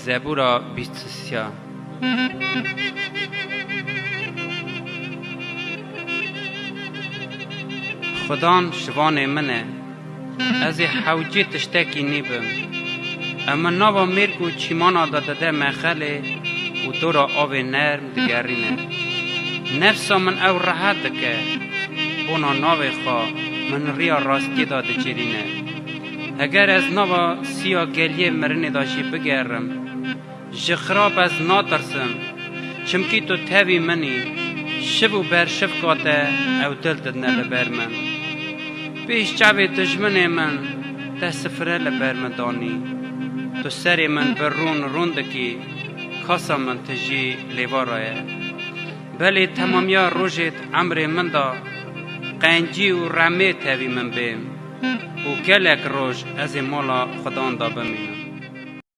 زبورا 23 خدان شوان منه از حوجی تشتکی نیبم اما نوا مرگو چیمانا داده مخله و دورا آب نرم دگرینه نفسا من او راحت که بونا ناوی خواه من ریا راستی داده چرینه اگر از نوا سیا گلیه مرنه داشی بگرم جخراب از ناترسم چمکی تو تاوی منی شب و بر شب کاته او دل ددنه لبر من پیش چاوی دجمن من ده سفره لبر مدانی تو سری من برون روندکی کاسا من تجی لیوارایه بلی تمامیا روژت عمر من دا قنجی و رمه تاوی من بیم و گلک روژ از مولا خدان دا بمینم